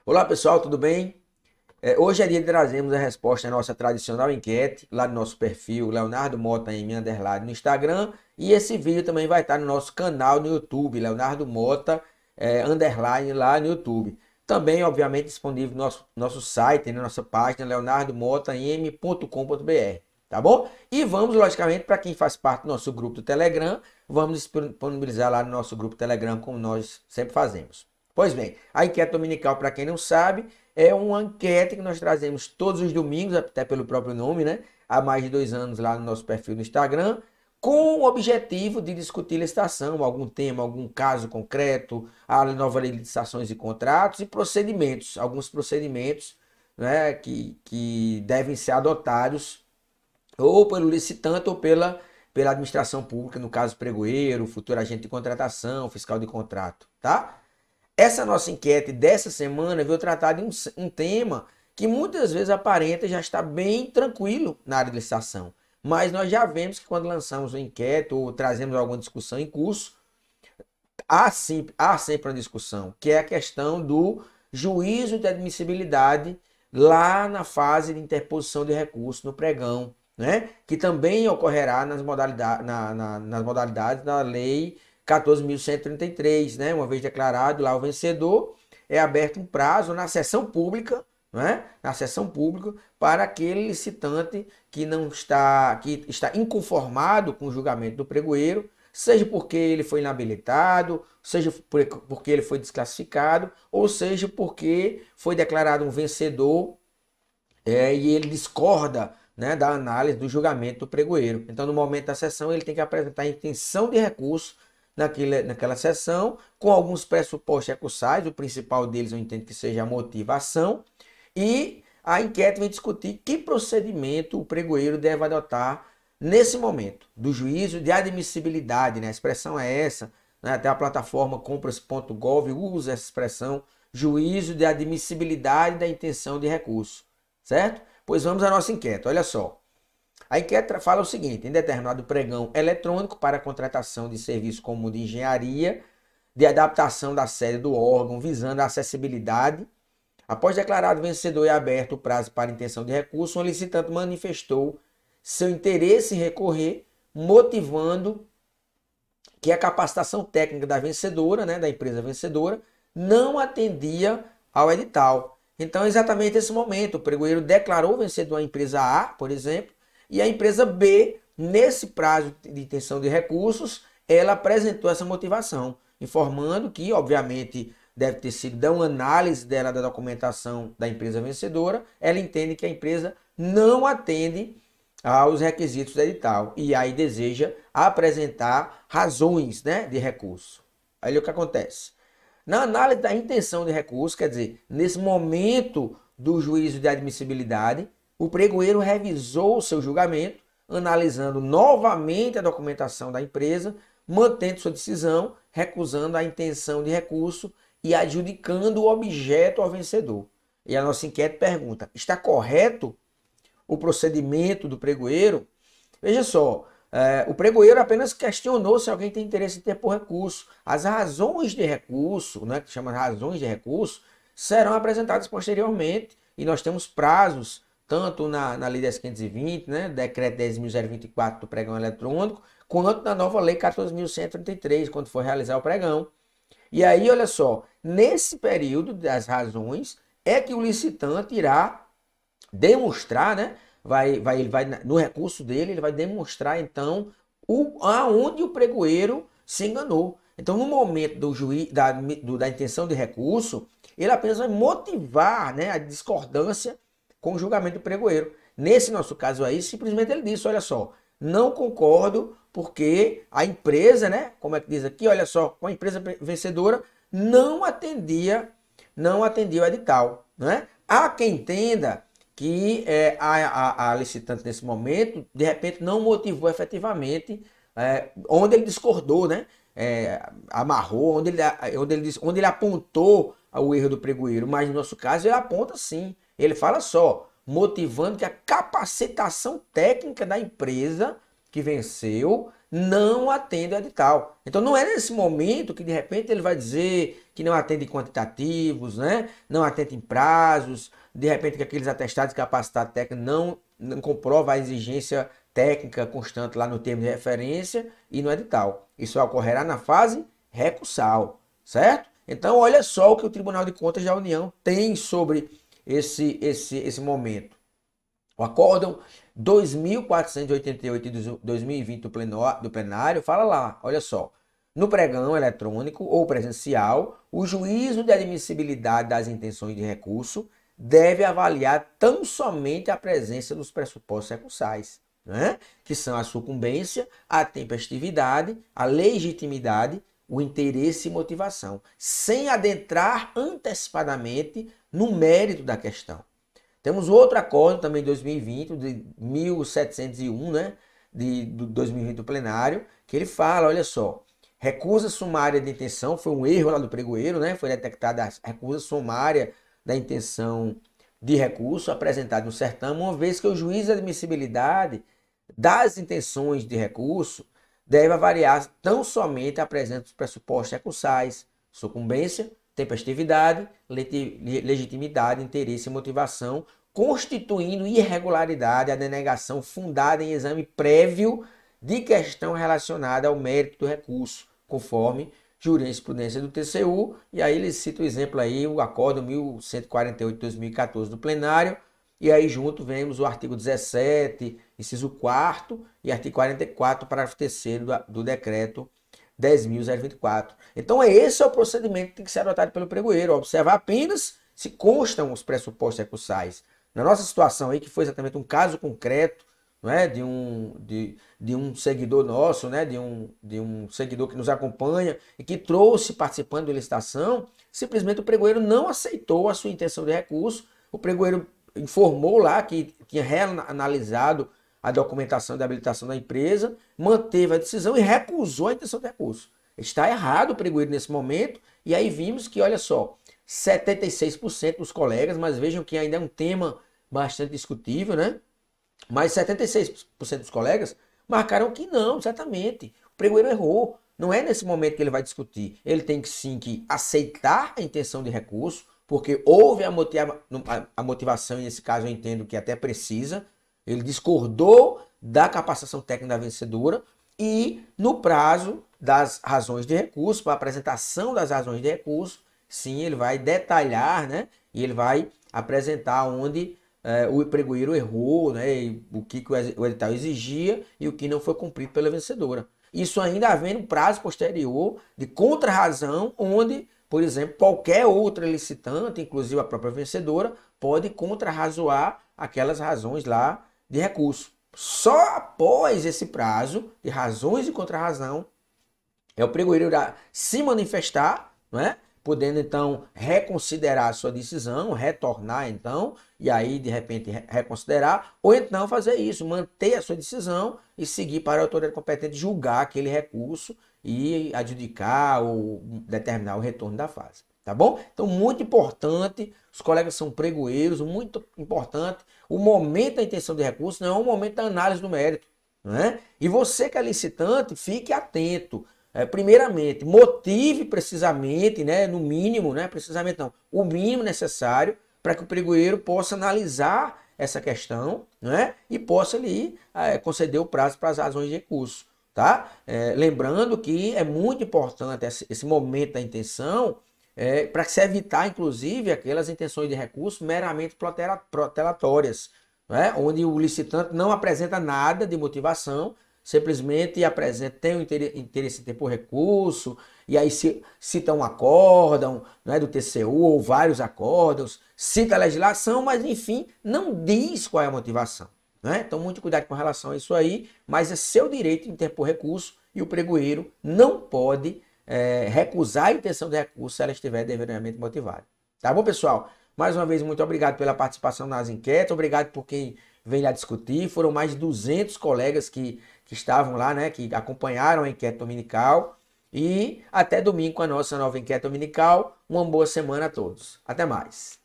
Olá pessoal, tudo bem? Hoje é dia de trazermos a resposta à nossa tradicional enquete lá no nosso perfil Leonardo Mota em underline no Instagram, e esse vídeo também vai estar no nosso canal no YouTube, Leonardo Mota underline lá no YouTube. Também, obviamente, disponível no nosso site, na nossa página leonardomotam.com.br, tá bom? E vamos, logicamente, para quem faz parte do nosso grupo do Telegram, vamos disponibilizar lá no nosso grupo Telegram, como nós sempre fazemos. Pois bem, a enquete dominical, para quem não sabe, é uma enquete que nós trazemos todos os domingos, até pelo próprio nome, né? Há mais de 2 anos lá no nosso perfil no Instagram, com o objetivo de discutir licitação, algum tema, algum caso concreto, a nova lei de licitações e contratos e procedimentos, alguns procedimentos, né, que devem ser adotados ou pelo licitante ou pela administração pública, no caso pregoeiro, futuro agente de contratação, fiscal de contrato, tá? Essa nossa enquete dessa semana veio tratar de um tema que muitas vezes aparenta já estar bem tranquilo na área de licitação. Mas nós já vemos que quando lançamos uma enquete ou trazemos alguma discussão em curso, há sempre uma discussão, que é a questão do juízo de admissibilidade lá na fase de interposição de recurso no pregão, né? Que também ocorrerá nas modalidades da lei 14.133, né? Uma vez declarado lá o vencedor, é aberto um prazo na sessão pública, né? Na sessão pública, para aquele licitante que está inconformado com o julgamento do pregoeiro, seja porque ele foi inabilitado, seja porque ele foi desclassificado, ou seja porque foi declarado um vencedor e ele discorda, né, da análise do julgamento do pregoeiro. Então, no momento da sessão, ele tem que apresentar a intenção de recurso naquela sessão, com alguns pressupostos recursais. O principal deles eu entendo que seja a motivação, e a enquete vem discutir que procedimento o pregoeiro deve adotar nesse momento do juízo de admissibilidade, né? A expressão é essa, né? Até a plataforma compras.gov usa essa expressão, juízo de admissibilidade da intenção de recurso, certo? Pois vamos à nossa enquete, olha só. A enquete fala o seguinte: em determinado pregão eletrônico para a contratação de serviço comum de engenharia, de adaptação da sede do órgão, visando a acessibilidade, após declarado vencedor e aberto o prazo para intenção de recurso, o licitante manifestou seu interesse em recorrer, motivando que a capacitação técnica da vencedora, né, da empresa vencedora, não atendia ao edital. Então, exatamente esse momento, o pregoeiro declarou vencedor a empresa A, por exemplo, e a empresa B, nesse prazo de intenção de recursos, ela apresentou essa motivação, informando que, obviamente, deve ter sido da uma análise dela da documentação da empresa vencedora, ela entende que a empresa não atende aos requisitos do edital e aí deseja apresentar razões, né, de recurso. Aí o que acontece? Na análise da intenção de recurso, quer dizer, nesse momento do juízo de admissibilidade, o pregoeiro revisou o seu julgamento, analisando novamente a documentação da empresa, mantendo sua decisão, recusando a intenção de recurso e adjudicando o objeto ao vencedor. E a nossa enquete pergunta: está correto o procedimento do pregoeiro? Veja só, o pregoeiro apenas questionou se alguém tem interesse em interpor recurso. As razões de recurso, né, que chama razões de recurso, serão apresentadas posteriormente, e nós temos prazos, tanto na Lei 10.520, né, Decreto 10.024 do pregão eletrônico, quanto na nova Lei 14.133, quando for realizar o pregão. E aí, olha só, nesse período das razões é que o licitante irá demonstrar, né? Vai no recurso dele, ele vai demonstrar então aonde o pregoeiro se enganou. Então, no momento da intenção de recurso, ele apenas vai motivar, né, a discordância com o julgamento do pregoeiro. Nesse nosso caso aí, simplesmente ele disse: olha só, não concordo porque a empresa, né, como é que diz aqui, olha só, a empresa vencedora não atendia o edital, né? Há quem entenda que a licitante nesse momento, de repente, não motivou efetivamente onde ele discordou, né? Amarrou, onde ele apontou o erro do pregoeiro, mas no nosso caso ele aponta sim. Ele fala só, motivando que a capacitação técnica da empresa que venceu não atende ao edital. Então não é nesse momento que de repente ele vai dizer que não atende quantitativos, né? Não atende em prazos, de repente que aqueles atestados de capacidade técnica não comprova a exigência técnica constante lá no termo de referência e no edital. Isso ocorrerá na fase recursal, certo? Então, olha só o que o Tribunal de Contas da União tem sobre esse momento. O Acórdão 2488 de 2020 do plenário fala lá, olha só. No pregão eletrônico ou presencial, o juízo de admissibilidade das intenções de recurso deve avaliar tão somente a presença dos pressupostos recursais, né? Que são a sucumbência, a tempestividade, a legitimidade, o interesse e motivação, sem adentrar antecipadamente no mérito da questão. Temos outro acordo também de 2020, de 1701, né, de 2020 do plenário, que ele fala, olha só, recusa sumária de intenção, foi um erro lá do pregoeiro, né, foi detectada a recusa sumária da intenção de recurso apresentado no certame, uma vez que o juiz de admissibilidade das intenções de recurso deve avaliar tão somente a presença dos pressupostos recursais, sucumbência, tempestividade, legitimidade, interesse e motivação, constituindo irregularidade a denegação fundada em exame prévio de questão relacionada ao mérito do recurso, conforme jurisprudência do TCU, e aí ele cita o exemplo aí, o Acórdão 1148 de 2014 do plenário, e aí junto vemos o artigo 17, inciso 4º, e artigo 44, parágrafo 3º do decreto 10.024. Então esse é o procedimento que tem que ser adotado pelo pregoeiro, observar apenas se constam os pressupostos recursais. Na nossa situação aí, que foi exatamente um caso concreto, não é? de um seguidor nosso, né? de um seguidor que nos acompanha e que trouxe participando da licitação, simplesmente o pregoeiro não aceitou a sua intenção de recurso, o pregoeiro informou lá que tinha reanalisado a documentação de habilitação da empresa, manteve a decisão e recusou a intenção de recurso. Está errado o pregoeiro nesse momento, e aí vimos que, olha só, 76% dos colegas, mas vejam que ainda é um tema bastante discutível, né? Mas 76% dos colegas marcaram que não, exatamente. O pregoeiro errou. Não é nesse momento que ele vai discutir. Ele tem que sim que aceitar a intenção de recurso, porque houve a motivação, e nesse caso eu entendo que até precisa. Ele discordou da capacitação técnica da vencedora e no prazo das razões de recurso, para a apresentação das razões de recurso, sim, ele vai detalhar, né? E ele vai apresentar onde o pregoeiro errou, né? E o que o edital exigia e o que não foi cumprido pela vencedora. Isso ainda havendo um prazo posterior de contra-razão, onde, por exemplo, qualquer outra licitante, inclusive a própria vencedora, pode contra-razoar aquelas razões lá de recurso. Só após esse prazo de razões de contra-razão é o pregoeiro irá se manifestar, não é? Podendo então reconsiderar a sua decisão, retornar então, e aí de repente reconsiderar, ou então fazer isso, manter a sua decisão e seguir para a autoridade competente julgar aquele recurso e adjudicar ou determinar o retorno da fase. Tá bom? Então, muito importante, os colegas são pregoeiros, muito importante, o momento da intenção de recurso não é o momento da análise do mérito, não é? E você que é licitante, fique atento. Primeiramente, motive precisamente, né, no mínimo, né, precisamente não, o mínimo necessário para que o pregoeiro possa analisar essa questão, né, e possa ali conceder o prazo para as razões de recurso, tá? Lembrando que é muito importante esse momento da intenção, para se evitar, inclusive, aquelas intenções de recurso meramente protelatórias, né, onde o licitante não apresenta nada de motivação, simplesmente tem o interesse em ter por recurso, e aí cita um acórdão, né, do TCU, ou vários acórdãos, cita a legislação, mas enfim, não diz qual é a motivação, né? Então, muito cuidado com relação a isso aí, mas é seu direito em ter por recurso, e o pregoeiro não pode recusar a intenção de recurso se ela estiver devidamente motivada. Tá bom, pessoal? Mais uma vez, muito obrigado pela participação nas enquetes, obrigado por quem vem lá discutir, foram mais de 200 colegas que estavam lá, né, que acompanharam a enquete dominical, e até domingo com a nossa nova enquete dominical. Uma boa semana a todos. Até mais.